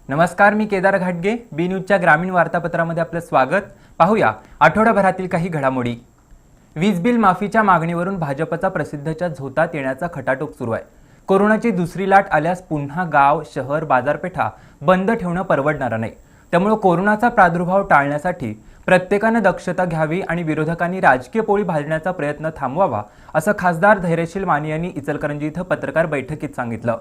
नमस्कार, मी केदार घाटगे. बी न्यूजच्या ग्रामीण वार्तापत्रामध्ये आपलं स्वागत. पाहूया आठवडाभरातील काही घडामोडी. वीज बिल माफीच्या मागणीवरून भाजपचा प्रसिद्धच्या झोतात येण्याचा खटाटोप सुरू आहे. कोरोनाची दुसरी लाट आल्यास पुन्हा गाव, शहर, बाजारपेठा बंद ठेवणं परवडणार नाही. त्यामुळे कोरोनाचा प्रादुर्भाव टाळण्यासाठी प्रत्येकाने दक्षता घ्यावी आणि विरोधकांनी राजकीय पोळी भाजण्याचा प्रयत्न थांबवावा, असं खासदार धैर्यशील माने यांनी इचलकरंजी इथं पत्रकार बैठकीत सांगितलं.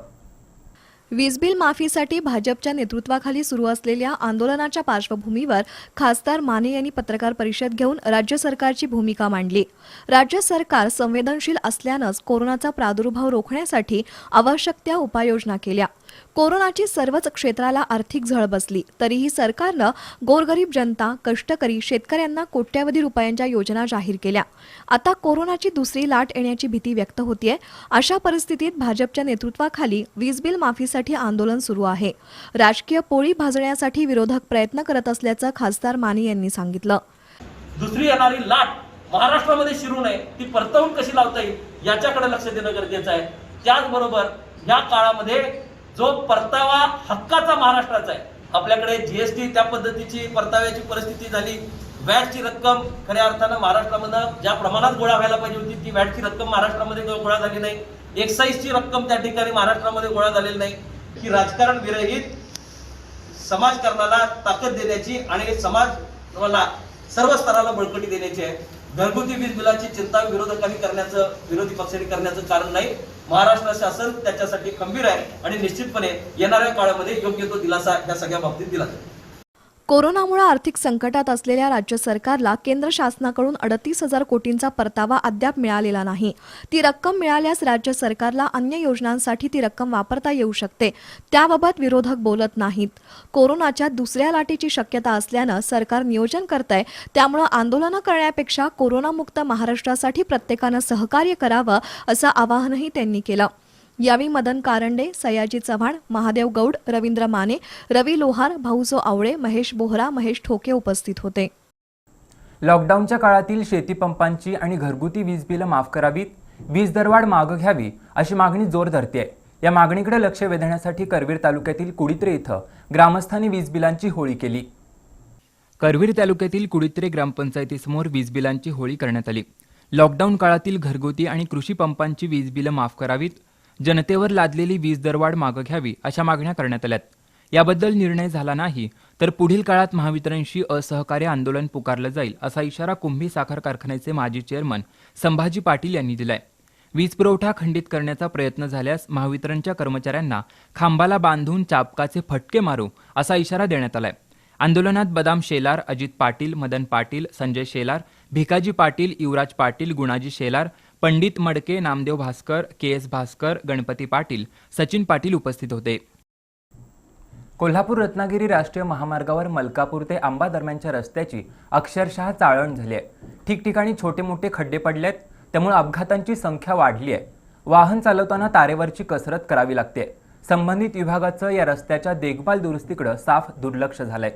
वीज बिल माफीसाठी भाजपच्या नेतृत्वाखाली सुरू असलेल्या आंदोलनाच्या पार्श्वभूमीवर खासदार माने यांनी पत्रकार परिषद घेऊन राज्य सरकारची भूमिका मांडली. राज्य सरकार संवेदनशील असल्यानंच कोरोनाचा प्रादुर्भाव रोखण्यासाठी आवश्यक त्या उपाययोजना केल्या. कोरोनाची सर्वच क्षेत्राला आर्थिक झळ बसली तरीही सरकारनं गोरगरीब जनता, कष्टकरी, शेतकऱ्यांना कोट्यवधी रुपयांच्या योजना जाहीर केल्या. आता कोरोनाची दुसरी लाट येण्याची भीती व्यक्त होतीये. अशा परिस्थितीत भाजपच्या नेतृत्वाखाली वीज बिल माफीसाठी आंदोलन सुरू आहे. राजकीय पोळी भाजण्यासाठी विरोधक प्रयत्न करत असल्याचं खासदार माने यांनी सांगितलं. दुसरी येणारी लाट महाराष्ट्रामध्ये शिरू नये, ती परतवून कशी लावता येईल याच्याकडे लक्ष देणं गरजेचं आहे. त्याचबरोबर या काळामध्ये जो परतावा हक्काचा महाराष्ट्राचा आहे, आपल्याकडे जीएसटी त्या पद्धतीची परताव्याची परिस्थिती झाली. वॅटची रक्कम खऱ्या अर्थानं महाराष्ट्रामध्ये ज्या प्रमाणात गोळा व्हायला पाहिजे होती ती वॅटची रक्कम महाराष्ट्रामध्ये गोळा झाली नाही. एक्साईजची रक्कम त्या ठिकाणी महाराष्ट्रामध्ये गोळा झालेली नाही. की राजकारण विरहित समाजकारणाला ताकद देण्याची आणि समाजाला सर्व स्तराला बळकटी देण्याची आहे. घरगुती वीज बिलाची चिंता विरोधकांनी करण्याचं, विरोधी पक्षांनी करण्याचं कारण नाही. महाराष्ट्र शासन त्याच्यासाठी खंबीर आहे आणि निश्चितपणे येणाऱ्या काळामध्ये योग्य तो दिलासा या सगळ्या बाबतीत दिला जाईल. कोरोनामुळे आर्थिक संकटात असलेल्या राज्य सरकारला केंद्र शासनाकडून 38,000 कोटींचा परतावा अद्याप मिळालेला नाही. ती रक्कम मिळाल्यास राज्य सरकारला अन्य योजनांसाठी ती रक्कम वापरता येऊ शकते. त्याबाबत विरोधक बोलत नाहीत. कोरोनाच्या दुसऱ्या लाटेची शक्यता असल्यानं सरकार नियोजन करतंय. त्यामुळे आंदोलनं करण्यापेक्षा कोरोनामुक्त महाराष्ट्रासाठी प्रत्येकानं सहकार्य करावं असं आवाहनही त्यांनी केलं. यावेळी मदन कारंडे, सयाजी चव्हाण, महादेव गौड, रवींद्र माने, रवी लोहार, भाऊजो आवळे, महेश बोहरा, महेश ठोके उपस्थित होते. लॉकडाऊनच्या काळातील शेतीपंपांची आणि घरगुती वीज बिलं माफ करावीत, वीज दरवाढ मागं घ्यावी अशी मागणी जोर धरतेय. या मागणीकडे लक्ष वेधण्यासाठी करवीर तालुक्यातील कुडित्रे इथं ग्रामस्थांनी वीज बिलांची होळी केली. करवीर तालुक्यातील कुडित्रे ग्रामपंचायतीसमोर वीज बिलांची होळी करण्यात आली. लॉकडाऊन काळातील घरगुती आणि कृषी पंपांची वीज बिलं माफ करावीत, जनतेवर लादलेली वीज दरवाढ मागं घ्यावी अशा मागण्या करण्यात आल्यात. याबद्दल निर्णय झाला नाही तर पुढील काळात महावितरणशी असहकार्य आंदोलन पुकारलं जाईल असा इशारा कुंभी साखर कारखान्याचे माजी चेअरमन संभाजी पाटील यांनी दिलाय. वीज पुरवठा खंडित करण्याचा प्रयत्न झाल्यास महावितरणच्या कर्मचाऱ्यांना खांबाला बांधून चाबकाचे फटके मारू असा इशारा देण्यात आलाय. आंदोलनात बदाम शेलार, अजित पाटील, मदन पाटील, संजय शेलार, भिकाजी पाटील, युवराज पाटील, गुणाजी शेलार, पंडित मडके, नामदेव भास्कर, के.एस. भास्कर, गणपती पाटील, सचिन पाटील उपस्थित होते. कोल्हापूर रत्नागिरी राष्ट्रीय महामार्गावर मलकापूर ते आंबा दरम्यानच्या रस्त्याची अक्षरशः चाळण झाली आहे. ठिकठिकाणी छोटे मोठे खड्डे पडलेत. त्यामुळे अपघातांची संख्या वाढली आहे. वाहन चालवताना तारेवरची कसरत करावी लागते. संबंधित विभागाचं या रस्त्याच्या देखभाल दुरुस्तीकडे साफ दुर्लक्ष झालंय.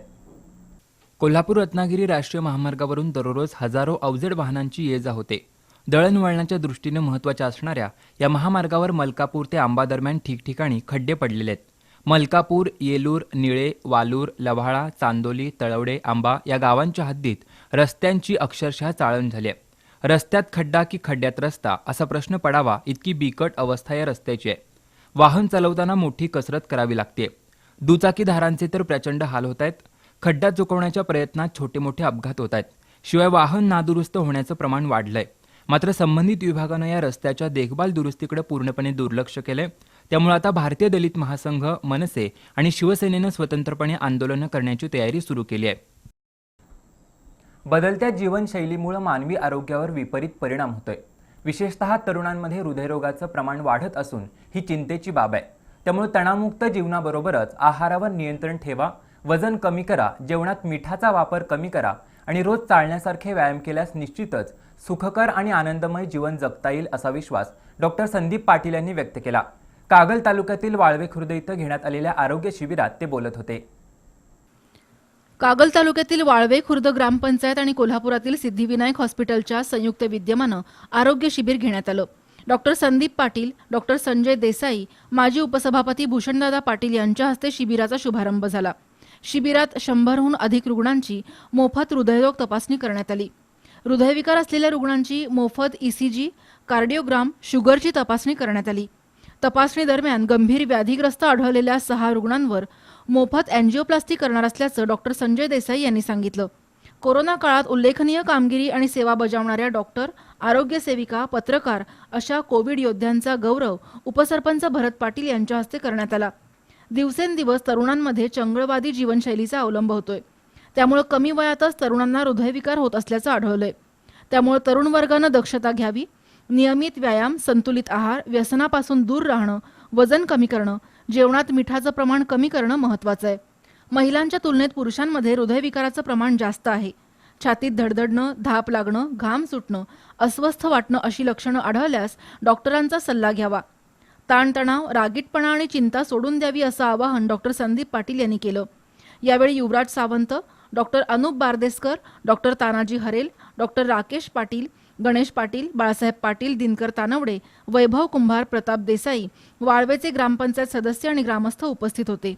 कोल्हापूर रत्नागिरी राष्ट्रीय महामार्गावरून दररोज हजारो अवजड वाहनांची ये जा होते. दळणवळणाच्या दृष्टीने महत्त्वाच्या असणाऱ्या या महामार्गावर मलकापूर ते आंबा दरम्यान ठिकठिकाणी खड्डे पडलेले आहेत. मलकापूर, येलूर, निळे, वालूर, लव्हाळा, चांदोली, तळवडे, आंबा या गावांच्या हद्दीत रस्त्यांची अक्षरशः चाळण झाली आहे. रस्त्यात खड्डा की खड्ड्यात रस्ता असा प्रश्न पडावा इतकी बिकट अवस्था या रस्त्याची आहे. वाहन चालवताना मोठी कसरत करावी लागते. दुचाकीधारांचे तर प्रचंड हाल होत आहेत. खड्डा चुकवण्याच्या प्रयत्नात छोटे मोठे अपघात होत आहेत. शिवाय वाहन नादुरुस्त होण्याचं प्रमाण वाढलंय. मात्र संबंधित विभागानं या रस्त्याच्या देखभाल दुरुस्तीकडे पूर्णपणे दुर्लक्ष केलंय. त्यामुळे आता भारतीय दलित महासंघ, मनसे आणि शिवसेनेनं स्वतंत्रपणे आंदोलनं करण्याची तयारी सुरू केली आहे. बदलत्या जीवनशैलीमुळे मानवी आरोग्यावर विपरीत परिणाम होतोय. विशेषतः तरुणांमध्ये हृदयरोगाचं प्रमाण वाढत असून ही चिंतेची बाब आहे. त्यामुळे तणावमुक्त जीवनाबरोबरच आहारावर नियंत्रण ठेवा, वजन कमी करा, जेवणात मिठाचा वापर कमी करा आणि रोज चालण्यासारखे व्यायाम केल्यास निश्चितच सुखकर आणि आनंदमय जीवन जगता येईल असा विश्वास डॉक्टर संदीप पाटील यांनी व्यक्त केला. कागल तालुक्यातील वाळवे खुर्द इथं घेण्यात आलेल्या आरोग्य शिबिरात ते बोलत होते. कागल तालुक्यातील वाळवे खुर्द ग्रामपंचायत आणि कोल्हापुरातील सिद्धिविनायक हॉस्पिटलच्या संयुक्त विद्यमानं आरोग्य शिबिर घेण्यात आलं. डॉक्टर संदीप पाटील, डॉक्टर संजय देसाई, माजी उपसभापती भूषणदादा पाटील यांच्या हस्ते शिबिराचा शुभारंभ झाला. शिबिरात 100हून अधिक रुग्णांची मोफत हृदयरोग तपासणी करण्यात आली. हृदयविकार असलेल्या रुग्णांची मोफत ECG, कार्डिओग्राम, शुगरची तपासणी करण्यात आली. तपासणी दरम्यान गंभीर व्याधीग्रस्त आढळलेल्या 6 रुग्णांवर मोफत अँजिओप्लास्टी करणार असल्याचं डॉक्टर संजय देसाई यांनी सांगितलं. कोरोना काळात उल्लेखनीय कामगिरी आणि सेवा बजावणाऱ्या डॉक्टर, आरोग्य सेविका, पत्रकार अशा कोविड योद्ध्यांचा गौरव उपसरपंच भरत पाटील यांच्या हस्ते करण्यात आला. दिवसेंदिवस तरुणांमध्ये चंगळवादी जीवनशैलीचा अवलंब होतोय. त्यामुळे कमी वयातच तरुणांना हृदयविकार होत असल्याचं आढळलंय. त्यामुळे तरुण वर्गानं दक्षता घ्यावी. नियमित व्यायाम, संतुलित आहार, व्यसनापासून दूर राहणं, वजन कमी करणं, जेवणात मिठाचं प्रमाण कमी करणं महत्त्वाचं आहे. महिलांच्या तुलनेत पुरुषांमध्ये हृदयविकाराचं प्रमाण जास्त आहे. छातीत धडधडणं, धाप लागणं, घाम सुटणं, अस्वस्थ वाटणं अशी लक्षणं आढळल्यास डॉक्टरांचा सल्ला घ्यावा. ताणतणाव, रागीटपणा आणि चिंता सोडून द्यावी असं आवाहन डॉक्टर संदीप पाटील यांनी केलं. यावेळी Yuvraj Sawant, doctor Anup Bardeskar, doctor Tanaji Harel, doctor Rakesh Patil, Ganesh Patil, Balasaheb Patil, Dinkar Tanawade, Vaibhav Kumbhar, Pratap Desai, वाळवेचे ग्रामपंचायत सदस्य आणि ग्रामस्थ उपस्थित होते.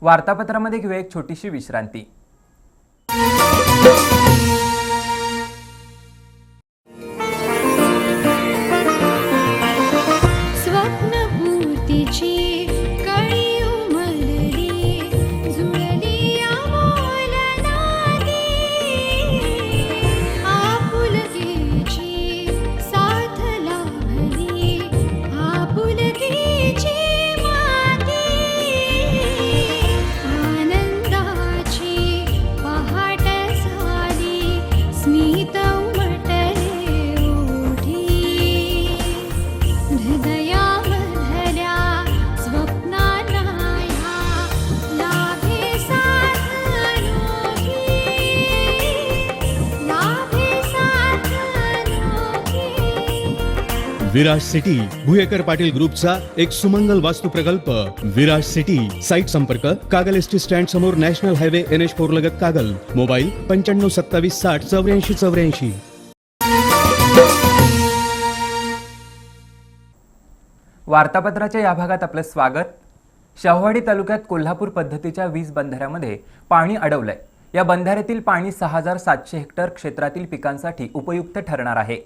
वार्तापत्रामध्ये घेऊया एक छोटीशी विश्रांती. स्वप्नपूर्तीची कळी उमलली, जुळली अमोल नाती, आपुलकीची साथ लाभली, आपुलकीची माती, आनंदाची पहाट झाली, स्मित उमटले ओठी, हृदयामधल्या स्वप्नांना या लाभे साथ अनोखी, लाभे साथ अनोखी. विराज सिटी भुयेकर पाटील ग्रुपचा एक सुमंगल वास्तू प्रकल्प. विराज सिटी साईट संपर्क कागल एसटी स्टँड समोर, नॅशनल हायवे NH4 लगत, कागल. मोबाईल 9527608484. वार्तापत्राच्या या भागात आपलं स्वागत. शाहूवाडी तालुक्यात कोल्हापूर पद्धतीच्या वीज बंधाऱ्यामध्ये पाणी अडवलंय. या बंधाऱ्यातील पाणी 6700 हेक्टर क्षेत्रातील पिकांसाठी उपयुक्त ठरणार आहे.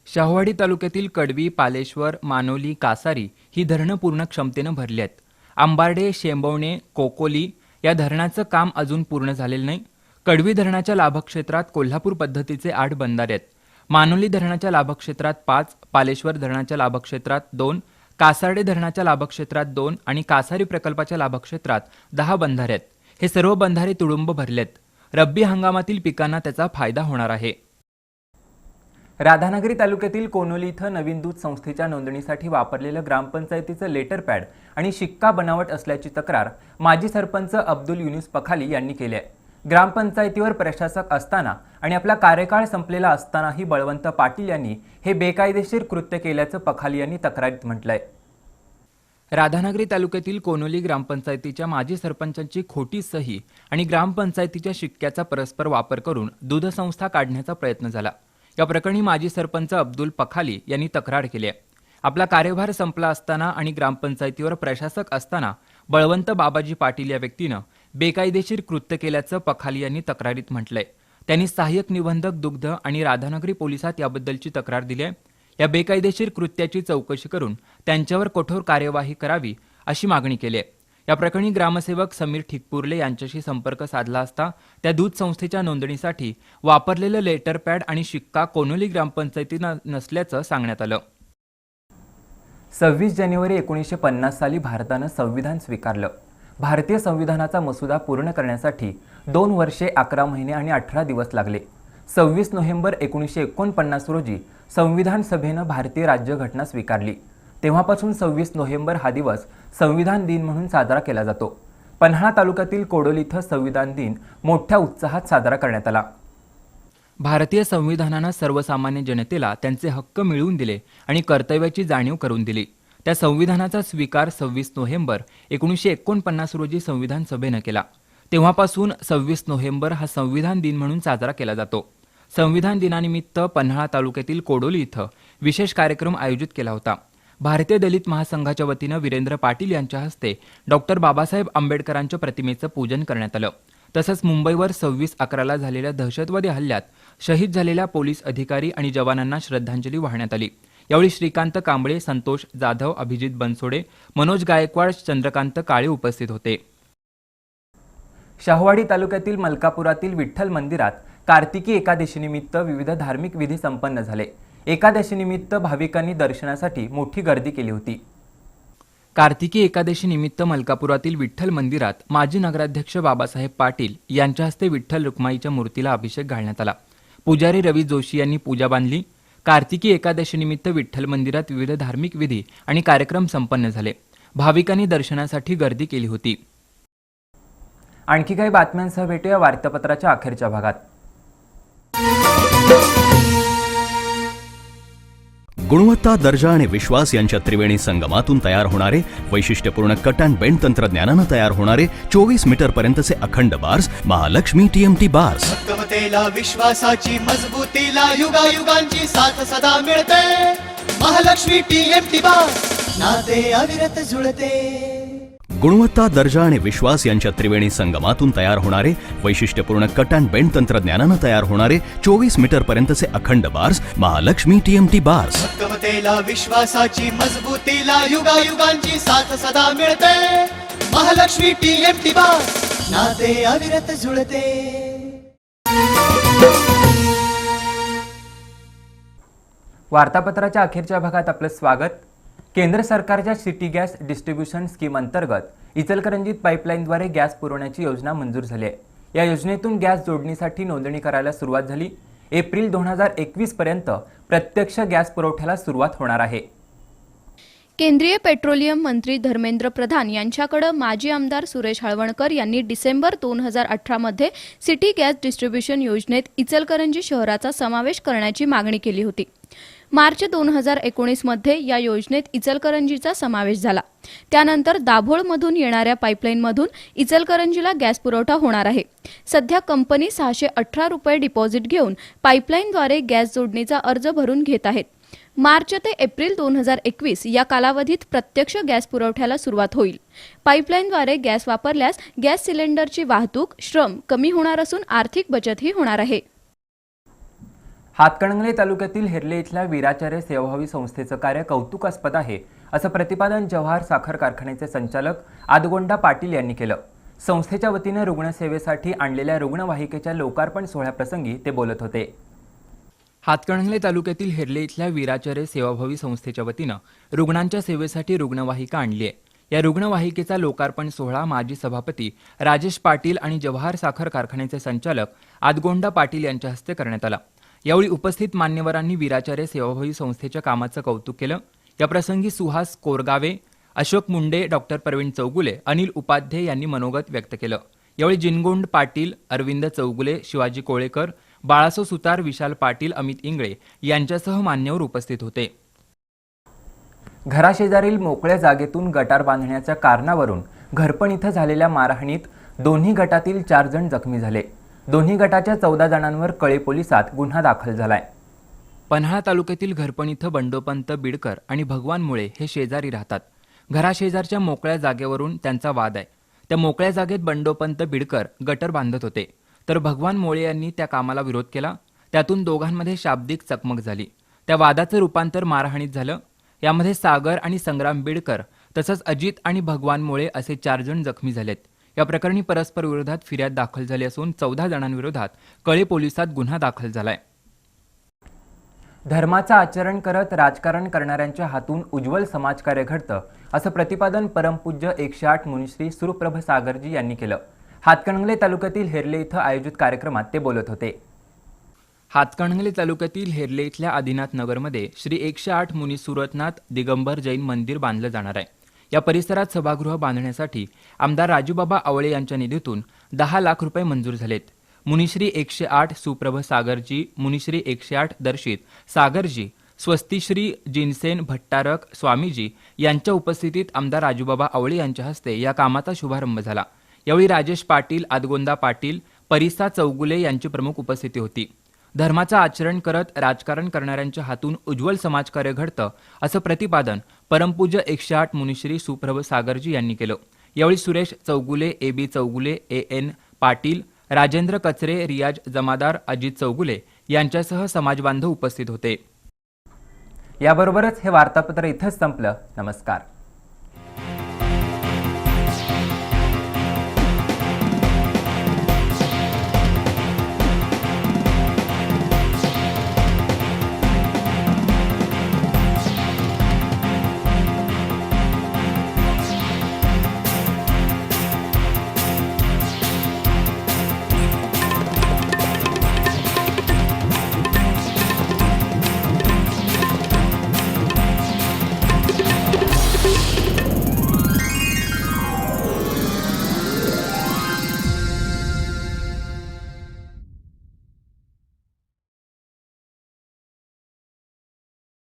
शाहूवाडी तालुक्यातील कडवी, पालेश्वर, मानोली, कासारी ही धरणं पूर्ण क्षमतेनं भरली आहेत. आंबार्डे, शेंबवणे, कोकोली या धरणाचं काम अजून पूर्ण झालेलं नाही. कडवी धरणाच्या लाभक्षेत्रात कोल्हापूर पद्धतीचे 8 बंधारे आहेत. मानोली धरणाच्या लाभक्षेत्रात 5, पालेश्वर धरणाच्या लाभक्षेत्रात 2, कासार्डे धरणाच्या लाभक्षेत्रात 2 आणि कासारी प्रकल्पाच्या लाभक्षेत्रात 10 बंधारे आहेत. हे सर्व बंधारे तुडुंब भरलेत. रब्बी हंगामातील पिकांना त्याचा फायदा होणार आहे. राधानगरी तालुक्यातील कोनोली इथं नवीन दूध संस्थेच्या नोंदणीसाठी वापरलेलं ग्रामपंचायतीचं लेटर पॅड आणि शिक्का बनावट असल्याची तक्रार माजी सरपंच अब्दुल युनुस पखाली यांनी केली आहे. ग्रामपंचायतीवर प्रशासक असताना आणि आपला कार्यकाळ संपलेला असतानाही बळवंत पाटील यांनी हे बेकायदेशीर कृत्य केल्याचं पखाली यांनी तक्रारीत म्हटलंय. राधानगरी तालुक्यातील कोनोली ग्रामपंचायतीच्या माजी सरपंचांची खोटी सही आणि ग्रामपंचायतीच्या शिक्क्याचा परस्पर वापर करून दूध संस्था काढण्याचा प्रयत्न झाला. या प्रकरणी माजी सरपंच अब्दुल पखाली यांनी तक्रार केली आहे. आपला कार्यभार संपला असताना आणि ग्रामपंचायतीवर प्रशासक असताना बळवंत बाबाजी पाटील या व्यक्तीनं बेकायदेशीर कृत्य केल्याचं पखाली यांनी तक्रारीत म्हटलंय. त्यांनी सहाय्यक निबंधक दुग्ध आणि राधानगरी पोलिसात याबद्दलची तक्रार दिली आहे. या बेकायदेशीर कृत्याची चौकशी करून त्यांच्यावर कठोर कार्यवाही करावी अशी मागणी केली आहे. या प्रकरणी ग्रामसेवक समीर ठिकपुर्ले यांच्याशी संपर्क साधला असता त्या दूध संस्थेच्या नोंदणीसाठी वापरलेलं लेटर पॅड आणि शिक्का कोनोली ग्रामपंचायतीनं नसल्याचं सांगण्यात आलं. 26 जानेवारी 1950 साली भारतानं संविधान स्वीकारलं. भारतीय संविधानाचा मसुदा पूर्ण करण्यासाठी 2 वर्षे 11 महिने आणि 18 दिवस लागले. 26 नोव्हेंबर 1949 रोजी संविधान सभेनं भारतीय राज्यघटना स्वीकारली. तेव्हापासून 26 नोव्हेंबर हा दिवस संविधान दिन म्हणून साजरा केला जातो. पन्हाळा तालुक्यातील कोडोली इथं संविधान दिन मोठ्या उत्साहात साजरा करण्यात आला. भारतीय संविधानानं सर्वसामान्य जनतेला त्यांचे हक्क मिळवून दिले आणि कर्तव्याची जाणीव करून दिली. त्या संविधानाचा स्वीकार 26 नोव्हेंबर 1949 रोजी संविधान सभेनं केला. तेव्हापासून 26 नोव्हेंबर हा संविधान दिन म्हणून साजरा केला जातो. संविधान दिनानिमित्त पन्हाळा तालुक्यातील कोडोली इथं विशेष कार्यक्रम आयोजित केला होता. भारतीय दलित महासंघाच्या वतीनं वीरेंद्र पाटील यांच्या हस्ते डॉक्टर बाबासाहेब आंबेडकरांच्या प्रतिमेचं पूजन करण्यात आलं. तसंच मुंबईवर 26/11ला झालेल्या दहशतवादी हल्ल्यात शहीद झालेल्या पोलीस अधिकारी आणि जवानांना श्रद्धांजली वाहण्यात आली. यावेळी श्रीकांत कांबळे, संतोष जाधव, अभिजित बनसोडे, मनोज गायकवाड, चंद्रकांत काळे उपस्थित होते. शाहूवाडी तालुक्यातील मलकापुरातील विठ्ठल मंदिरात कार्तिकी एकादशीनिमित्त विविध धार्मिक विधी संपन्न झाले. एकादशीनिमित्त भाविकांनी दर्शनासाठी मोठी गर्दी केली होती. कार्तिकी एकादशीनिमित्त मलकापुरातील विठ्ठल मंदिरात माजी नगराध्यक्ष बाबासाहेब पाटील यांच्या हस्ते विठ्ठल रुक्माईच्या मूर्तीला अभिषेक घालण्यात आला. पुजारी रवी जोशी यांनी पूजा बांधली. कार्तिकी एकादशीनिमित्त विठ्ठल मंदिरात विविध धार्मिक विधी आणि कार्यक्रम संपन्न झाले. भाविकांनी दर्शनासाठी गर्दी केली होती. आणखी काही बातम्यांसह भेटूया वार्तापत्राच्या अखेरच्या भागात. गुणवत्ता, दर्जा आणि विश्वास यांच्या त्रिवेणी संगमातून तयार होणारे वैशिष्ट्यपूर्ण कट अँड बेंड तंत्रज्ञानानं तयार होणारे 24 मीटर पर्यंतचे अखंड बार्स महालक्ष्मी TMT बार्स. भक्कमतेला, विश्वासाची मजबूतीला युगायुगांची साथ सदा मिळते. महालक्ष्मी TMT बार्स, नाते अविरत जुळते. गुणवत्ता, दर्जा आणि विश्वास यांच्या त्रिवेणी संगमातून तयार होणारे वैशिष्ट्यपूर्ण कट अँड बेंड तंत्रज्ञानानं तयार होणारे 24 मीटर पर्यंतचे अखंड बार्स महालक्ष्मी TMT बार्स. भक्कमतेला, विश्वासाची मजबूतीला युगायुगांची साथ सदा मिळते. महालक्ष्मी TMT बार्स, नाते अविरत जुळते. वार्तापत्राच्या अखेरच्या भागात आपलं स्वागत. केंद्र सरकारच्या सिटी गॅस डिस्ट्रीब्युशन स्कीम अंतर्गत इचलकरंजीत पाईपलाईनद्वारे गॅस पुरवण्याची योजना मंजूर झाली आहे. या योजनेतून गॅस जोडणीसाठी नोंदणी करायला सुरुवात झाली. एप्रिल 2021 पर्यंत प्रत्यक्ष गॅस पुरवठ्याला सुरुवात होणार आहे. केंद्रीय पेट्रोलियम मंत्री धर्मेंद्र प्रधान यांच्याकडे माजी आमदार सुरेश हळवणकर यांनी डिसेंबर 2018 मध्ये सिटी गॅस डिस्ट्रीब्युशन योजनेत इचलकरंजी शहराचा समावेश करण्याची मागणी केली होती. मार्च 2019 मध्ये या योजनेत इचलकरंजीचा समावेश झाला. त्यानंतर दाभोळमधून येणाऱ्या पाईपलाईनमधून इचलकरंजीला गॅस पुरवठा होणार आहे. सध्या कंपनी 618 रुपये डिपॉझिट घेऊन पाईपलाईनद्वारे गॅस जोडणीचा अर्ज भरून घेत आहेत. मार्च ते एप्रिल 2021 या कालावधीत प्रत्यक्ष गॅस पुरवठ्याला सुरुवात होईल. पाईपलाईनद्वारे गॅस वापरल्यास गॅस सिलेंडरची वाहतूक, श्रम कमी होणार असून आर्थिक बचतही होणार आहे. हातकणंगले तालुक्यातील हेर्ले इथल्या वीराचार्य सेवाभावी संस्थेचं कार्य कौतुकास्पद आहे, असं प्रतिपादन जवाहर साखर कारखान्याचे संचालक आदगोंडा पाटील यांनी केलं. संस्थेच्या वतीनं रुग्णसेवेसाठी आणलेल्या रुग्णवाहिकेच्या लोकार्पण सोहळ्याप्रसंगी ते बोलत होते. हातकणंगले तालुक्यातील हेर्ले इथल्या वीराचार्य सेवाभावी संस्थेच्या वतीनं रुग्णांच्या सेवेसाठी रुग्णवाहिका आणली आहे. या रुग्णवाहिकेचा लोकार्पण सोहळा माजी सभापती राजेश पाटील आणि जवाहर साखर कारखान्याचे संचालक आदगोंडा पाटील यांच्या हस्ते करण्यात आला. यावेळी उपस्थित मान्यवरांनी वीराचार्य सेवाभावी संस्थेच्या कामाचं कौतुक केलं. याप्रसंगी सुहास कोरगावे, अशोक मुंडे, डॉक्टर प्रवीण चौगुले, अनिल उपाध्ये यांनी मनोगत व्यक्त केलं. यावेळी जिनगोंड पाटील, अरविंद चौगुले, शिवाजी कोळेकर, बाळासो सुतार, विशाल पाटील, अमित इंगळे यांच्यासह मान्यवर उपस्थित होते. घराशेजारील मोकळ्या जागेतून गटार बांधण्याच्या कारणावरून घरपण इथं झालेल्या मारहाणीत दोन्ही गटातील 4 जण जखमी झाले. दोन्ही गटाच्या 14 जणांवर कळे पोलिसात गुन्हा दाखल झालाय. पन्हाळा तालुक्यातील घरपण इथं बंडोपंत बिडकर आणि भगवान मुळे हे शेजारी राहतात. घराशेजारच्या मोकळ्या जागेवरून त्यांचा वाद आहे. त्या मोकळ्या जागेत बंडोपंत बिडकर गटर बांधत होते, तर भगवान मोळे यांनी त्या कामाला विरोध केला. त्यातून दोघांमध्ये शाब्दिक चकमक झाली. त्या वादाचं रूपांतर मारहाणीत झालं. यामध्ये सागर आणि संग्राम बिडकर तसंच अजित आणि भगवान मोळे असे 4 जण जखमी झालेत. या प्रकरणी परस्पर विरोधात फिर्याद दाखल झाली असून 14 जणांविरोधात कळे पोलिसात गुन्हा दाखल झालाय. धर्माचं आचरण करत राजकारण करणाऱ्यांच्या हातून उज्ज्वल समाजकार्य घडतं, असं प्रतिपादन परमपूज्य 108 मुनिश्री सुप्रभ सागरजी यांनी केलं. हातकणंगले तालुक्यातील हेर्ले इथं आयोजित कार्यक्रमात ते बोलत होते. हातकणंगले तालुक्यातील हेर्ले इथल्या आदिनाथ नगरमध्ये श्री 108 मुनी सुरतनाथ दिगंबर जैन मंदिर बांधलं जाणार आहे. या परिसरात सभागृह बांधण्यासाठी आमदार राजूबाबा आवळे यांच्या निधीतून 10 लाख रुपये मंजूर झालेत. मुनिश्री 108 सुप्रभ सागरजी, मुनिश्री 108 दर्शित सागरजी, स्वस्तिश्री जिनसेन भट्टारक स्वामीजी यांच्या उपस्थितीत आमदार राजूबाबा आवळे यांच्या हस्ते या कामाचा शुभारंभ झाला. यावेळी राजेश पाटील, आदगोंदा पाटील, परिसा चौगुले यांची प्रमुख उपस्थिती होती. धर्माचं आचरण करत राजकारण करणाऱ्यांच्या हातून उज्ज्वल समाजकार्य घडतं असं प्रतिपादन परमपूज्य 108 मुनिश्री सुप्रभ सागरजी यांनी केलं. यावेळी सुरेश चौगुले, AB चौगुले, AN पाटील, राजेंद्र कचरे, रियाज जमादार, अजित चौगुले यांच्यासह समाजबांधव उपस्थित होते. याबरोबरच हे वार्तापत्र इथंच संपलं. नमस्कार.